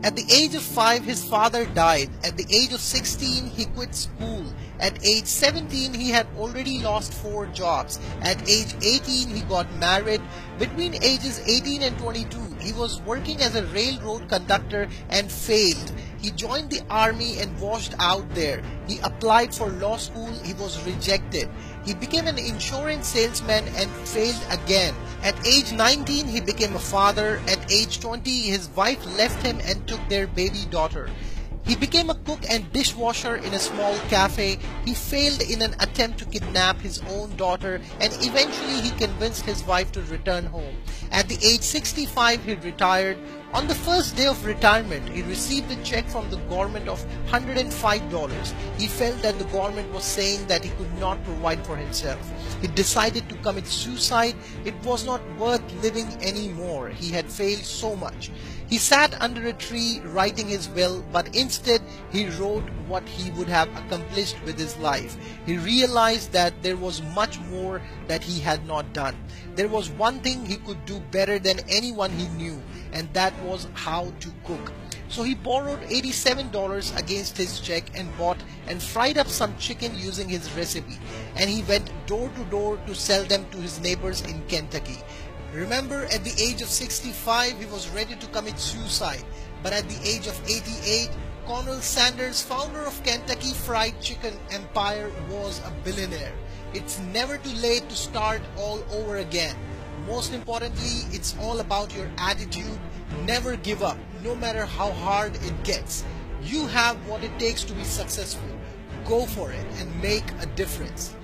At the age of 5, his father died. At the age of 16, he quit school. At age 17, he had already lost 4 jobs. At age 18, he got married. Between ages 18 and 22, he was working as a railroad conductor and failed. He joined the army and washed out there. He applied for law school. He was rejected. He became an insurance salesman and failed again. At age 19, he became a father. At age 20, his wife left him and took their baby daughter. He became a cook and dishwasher in a small cafe. He failed in an attempt to kidnap his own daughter, and eventually he convinced his wife to return home. At the age 65, he retired. On the first day of retirement, he received a check from the government of $105. He felt that the government was saying that he could not provide for himself. He decided to commit suicide. It was not worth living anymore. He had failed so much. He sat under a tree writing his will, but instead he wrote what he would have accomplished with his life. He realized that there was much more that he had not done. There was one thing he could do better than anyone he knew, and that was how to cook. So he borrowed $87 against his check and bought and fried up some chicken using his recipe, and he went door to door to sell them to his neighbors in Kentucky. Remember, at the age of 65, he was ready to commit suicide, but at the age of 88, Colonel Sanders, founder of Kentucky Fried Chicken Empire, was a billionaire. It's never too late to start all over again. Most importantly, it's all about your attitude. Never give up, no matter how hard it gets. You have what it takes to be successful. Go for it and make a difference.